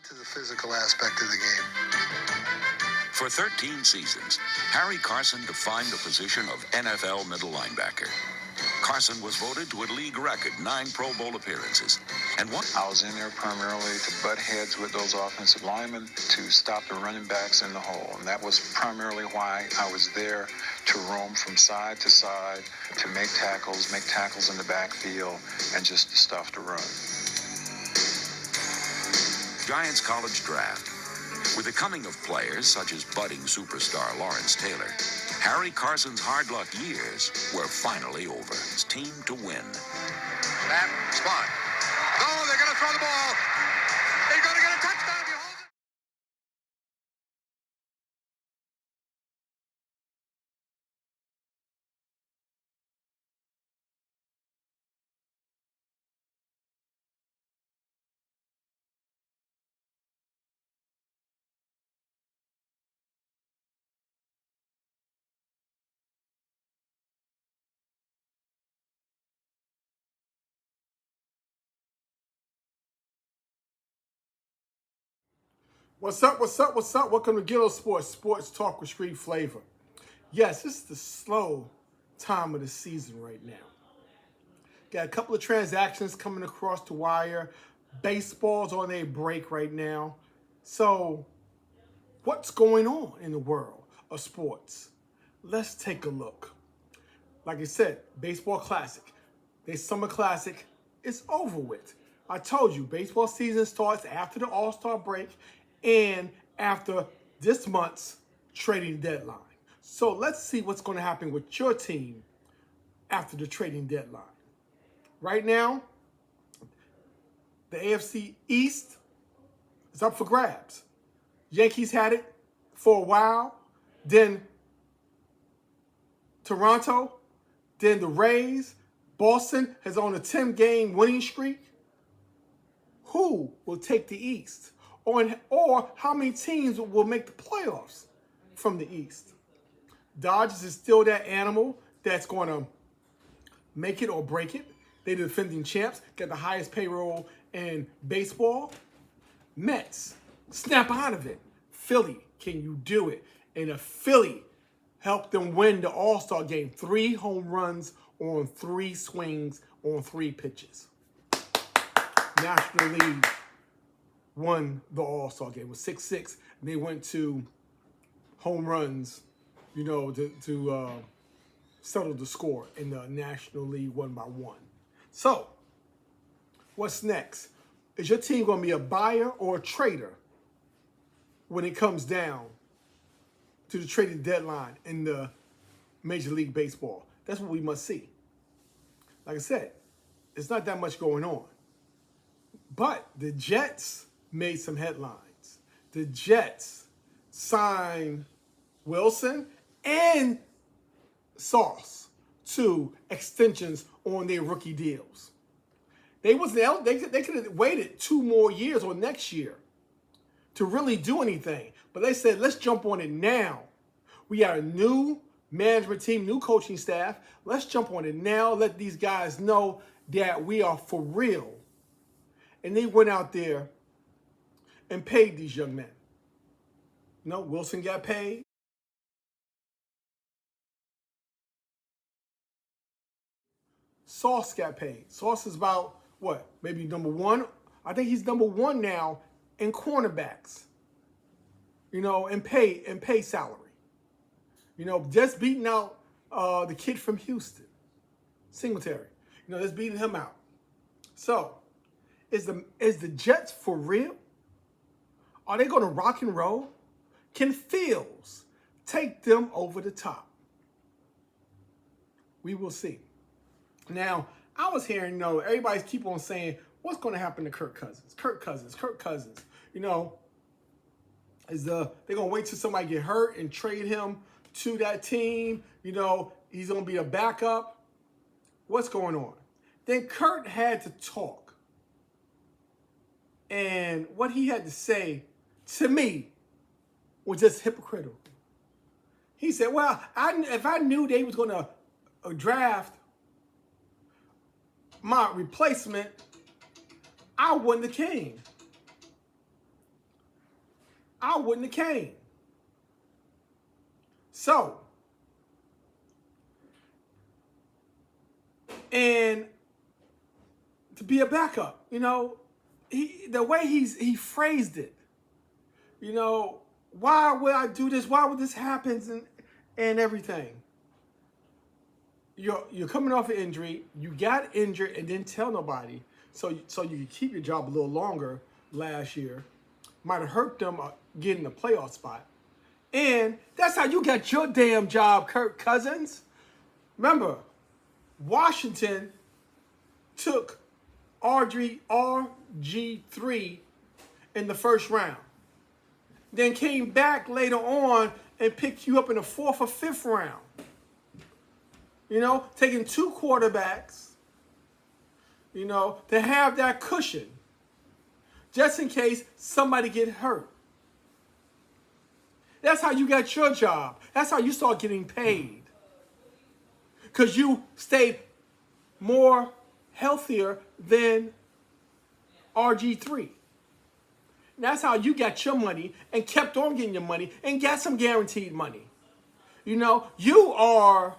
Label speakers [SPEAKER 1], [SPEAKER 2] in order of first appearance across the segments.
[SPEAKER 1] to the physical aspect of the game.
[SPEAKER 2] For 13 seasons, Harry Carson defined the position of NFL middle linebacker. Carson was voted to a league record 9 Pro Bowl appearances. And
[SPEAKER 3] I was in there primarily to butt heads with those offensive linemen to stop the running backs in the hole. And that was primarily why I was there, to roam from side to side, to make tackles in the backfield, and just to stuff the run.
[SPEAKER 2] Giants college draft. With the coming of players such as budding superstar Lawrence Taylor, Harry Carson's hard luck years were finally over. His team to win.
[SPEAKER 4] Snap, spot. Go, they're going to throw the ball. They're going to get a touchdown. He holds it.
[SPEAKER 5] What's up, what's up, what's up? Welcome to GHET-TO Sports, sports talk with street flavor. Yes, this is the slow time of the season right now. Got a couple of transactions coming across the wire. Baseball's on a break right now. So, what's going on in the world of sports? Let's take a look. Like I said, baseball classic. Their summer classic is over with. I told you, baseball season starts after the All-Star break and after this month's trading deadline. So let's see what's going to happen with your team after the trading deadline. Right now, the AFC East is up for grabs. Yankees had it for a while, then Toronto, then the Rays. Boston has on a 10-game winning streak. Who will take the East? Or how many teams will make the playoffs from the East? Dodgers is still that animal that's going to make it or break it. They're the defending champs, got the highest payroll in baseball. Mets, snap out of it. Philly, can you do it? And if Philly helped them win the All-Star game, 3 home runs on 3 swings on 3 pitches. National League won the All-Star game. It was 6-6. And they went to home runs, to settle the score. And the National League won by 1. So, what's next? Is your team going to be a buyer or a trader when it comes down to the trading deadline in the Major League Baseball? That's what we must see. Like I said, it's not that much going on. But the Jets made some headlines. The Jets signed Wilson and Sauce to extensions on their rookie deals. They could have waited 2 more years or next year to really do anything. But they said, let's jump on it now. We got a new management team, new coaching staff. Let's jump on it now. Let these guys know that we are for real. And they went out there and paid these young men. Wilson got paid. Sauce got paid. Sauce is about, maybe number 1? I think he's number 1 now in cornerbacks. And pay salary. Just beating out the kid from Houston, Singletary. Just beating him out. So, is the Jets for real? Are they going to rock and roll? Can Fields take them over the top? We will see. Now, I was hearing, everybody's keep on saying, what's going to happen to Kirk Cousins? Kirk Cousins. They're going to wait till somebody get hurt and trade him to that team. He's going to be a backup. What's going on? Then Kurt had to talk. And what he had to say, to me, was just hypocritical. He said, well, if I knew they was going to draft my replacement, I wouldn't have came. I wouldn't have came. So, and to be a backup, the way he phrased it, why would I do this? Why would this happen? And everything. You're coming off an injury. You got injured and didn't tell nobody, so you could keep your job a little longer last year. Might have hurt them getting a playoff spot. And that's how you got your damn job, Kirk Cousins. Remember, Washington took RG3 in the first round. Then came back later on and picked you up in the 4th or 5th round. Taking 2 quarterbacks, to have that cushion just in case somebody get hurt. That's how you got your job. That's how you start getting paid. Because you stayed more healthier than RG3. That's how you got your money and kept on getting your money and got some guaranteed money. You are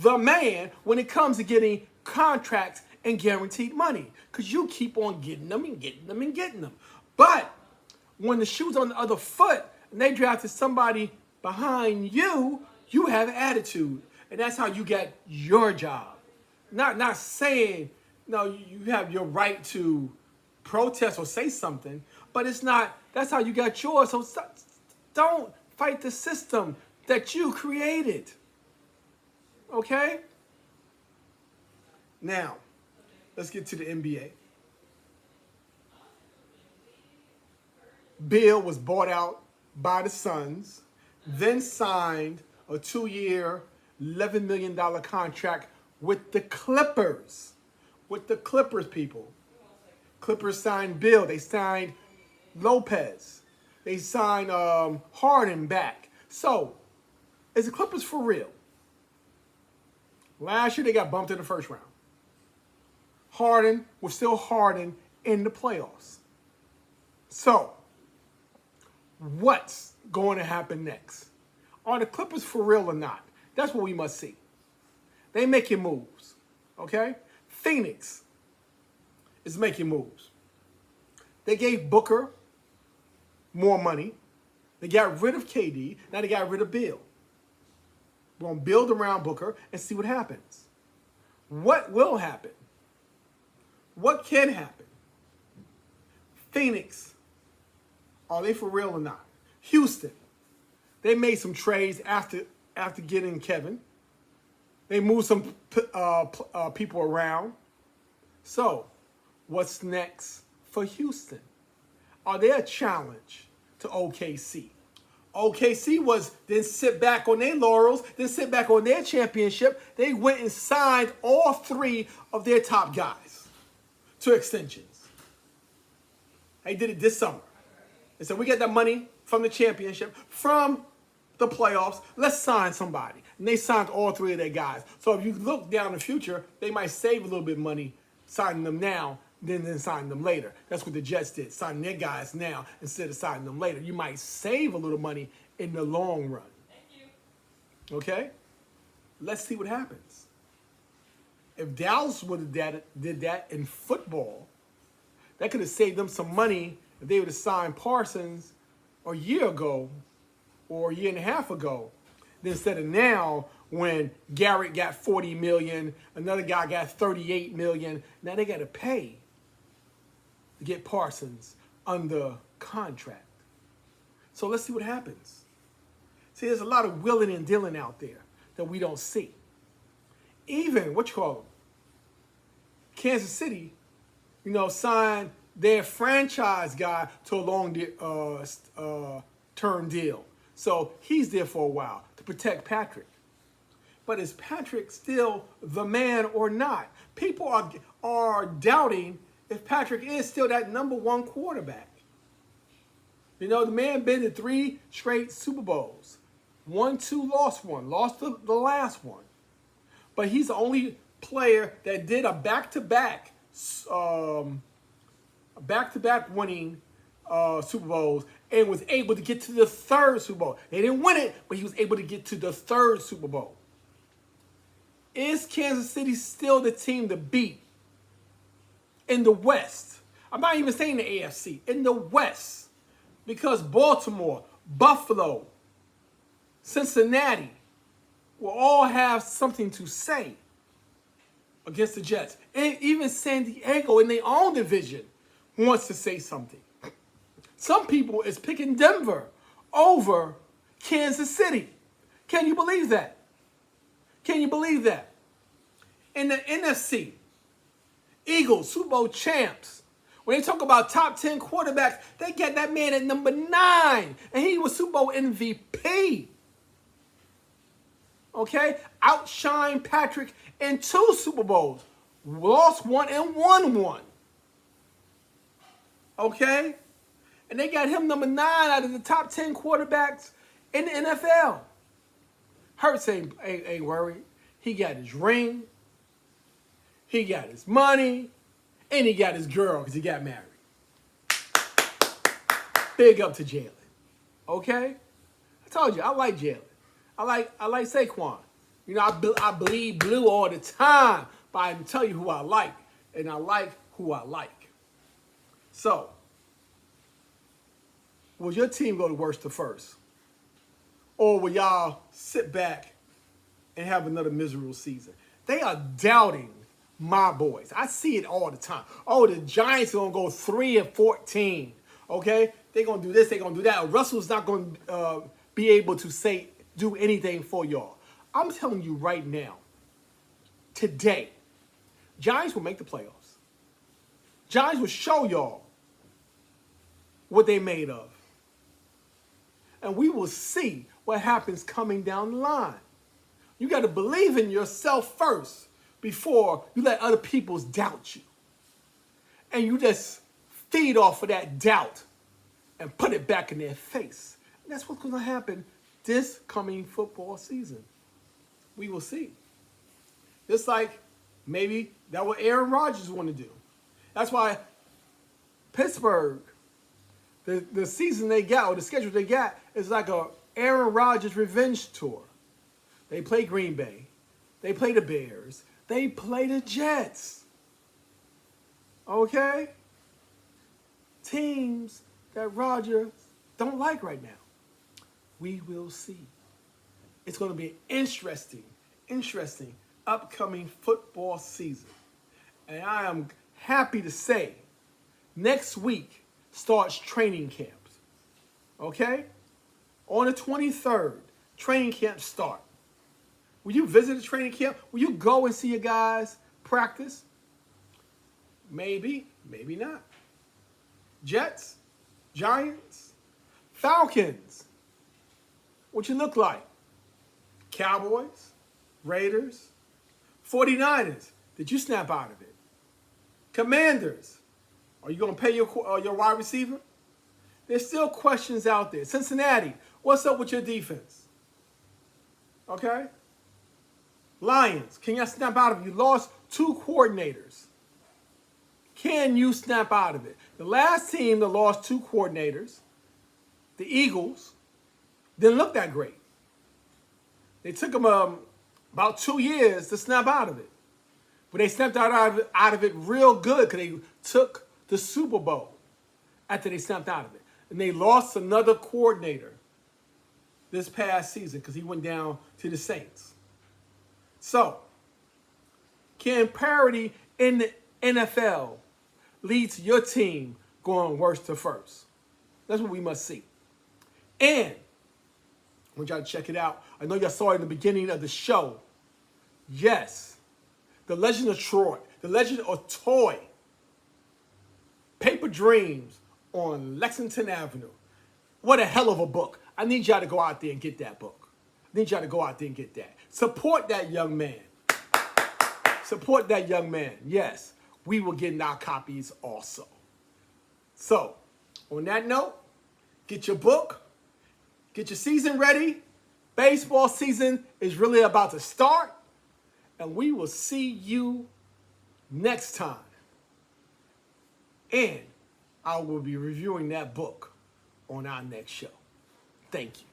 [SPEAKER 5] the man when it comes to getting contracts and guaranteed money. Because you keep on getting them and getting them and getting them. But when the shoe's on the other foot and they drafted somebody behind you, you have attitude. And that's how you get your job. Not saying, no, you have your right to protest or say something, but it's not, that's how you got yours. So don't fight the system that you created. Okay? Now, let's get to the NBA. Bill was bought out by the Suns, then signed a 2-year, $11 million contract with the Clippers. With the Clippers, people. Clippers signed Bill. They signed Lopez. They signed Harden back. So, is the Clippers for real? Last year, they got bumped in the first round. Harden was still Harden in the playoffs. So, what's going to happen next? Are the Clippers for real or not? That's what we must see. They making moves, okay? Phoenix is making moves. They gave Booker more money. They got rid of KD. Now they got rid of Bill. We're going to build around Booker and see what happens. What will happen? What can happen? Phoenix, are they for real or not? Houston, they made some trades after getting Kevin. They moved some people around. So, what's next for Houston? Are they a challenge to OKC? OKC didn't sit back on their laurels, didn't sit back on their championship. They went and signed all 3 of their top guys to extensions. They did it this summer. They said, we get that money from the championship, from the playoffs, let's sign somebody. And they signed all 3 of their guys. So if you look down the future, they might save a little bit of money signing them now, then signing them later. That's what the Jets did, signing their guys now instead of signing them later. You might save a little money in the long run. Okay? Let's see what happens. If Dallas would have did that in football, that could have saved them some money if they would have signed Parsons a year ago or a year and a half ago. Then instead of now, when Garrett got $40 million, another guy got $38 million, now they got to pay to get Parsons under contract. So let's see what happens. See, there's a lot of willing and dealing out there that we don't see. Even, Kansas City, signed their franchise guy to a long-term deal. So he's there for a while to protect Patrick. But is Patrick still the man or not? People are doubting if Patrick is still that number 1 quarterback. The man been to 3 straight Super Bowls. Won 2, lost 1. Lost the last one. But he's the only player that did a back-to-back winning Super Bowls and was able to get to the third Super Bowl. They didn't win it, but he was able to get to the third Super Bowl. Is Kansas City still the team to beat in the West? I'm not even saying the AFC, in the West. Because Baltimore, Buffalo, Cincinnati will all have something to say against the Jets. And even San Diego in their own division wants to say something. Some people is picking Denver over Kansas City. Can you believe that? Can you believe that? In the NFC, Eagles, Super Bowl champs. When they talk about top 10 quarterbacks, they get that man at number 9. And he was Super Bowl MVP. Okay? Outshined Patrick in 2 Super Bowls. Lost 1 and won 1. Okay? And they got him number 9 out of the top 10 quarterbacks in the NFL. Hurts ain't worried. He got his ring. He got his money. And he got his girl because he got married. Big up to Jalen. Okay? I told you, I like Jalen. I like Saquon. You know, I bleed blue all the time, but I can tell you who I like. And I like who I like. So, will your team go to worst to first? Or will y'all sit back and have another miserable season? They are doubting my boys. I see it all the time. Oh, the Giants are going to go 3-14. Okay? They're going to do this, they're going to do that. Russell's not going to be able to do anything for y'all. I'm telling you right now, today, Giants will make the playoffs. Giants will show y'all what they made of. And we will see what happens coming down the line. You got to believe in yourself first before you let other people doubt you. And you just feed off of that doubt and put it back in their face. And that's what's going to happen this coming football season. We will see. Just like maybe that's what Aaron Rodgers want to do. That's why Pittsburgh, the season they got, or the schedule they got, is like a Aaron Rodgers revenge tour. They play Green Bay. They play the Bears. They play the Jets. Okay? Teams that Rodgers don't like right now. We will see. It's going to be an interesting upcoming football season. And I am happy to say next week starts training camps. Okay? On the 23rd, training camps start. Will you visit a training camp? Will you go and see your guys practice? Maybe, maybe not. Jets, Giants, Falcons. What you look like? Cowboys, Raiders, 49ers. Did you snap out of it? Commanders. Are you going to pay your wide receiver? There's still questions out there. Cincinnati, what's up with your defense? Okay? Lions, can you snap out of it? You lost 2 coordinators. Can you snap out of it? The last team that lost 2 coordinators, the Eagles, didn't look that great. They took them about 2 years to snap out of it. But they snapped out of it real good because they took the Super Bowl after they snapped out of it. And they lost another coordinator this past season because he went down to the Saints. So, can parity in the NFL lead to your team going worst to first? That's what we must see. And, I want y'all to check it out. I know y'all saw it in the beginning of the show. Yes, The Legend of Troy, The Legend of Toy, Paper Dreams on Lexington Avenue. What a hell of a book. I need y'all to go out there and get that book. I need y'all to go out there and get that. Support that young man. Support that young man. Yes, we will get our copies also. So, on that note, get your book. Get your season ready. Baseball season is really about to start. And we will see you next time. And I will be reviewing that book on our next show. Thank you.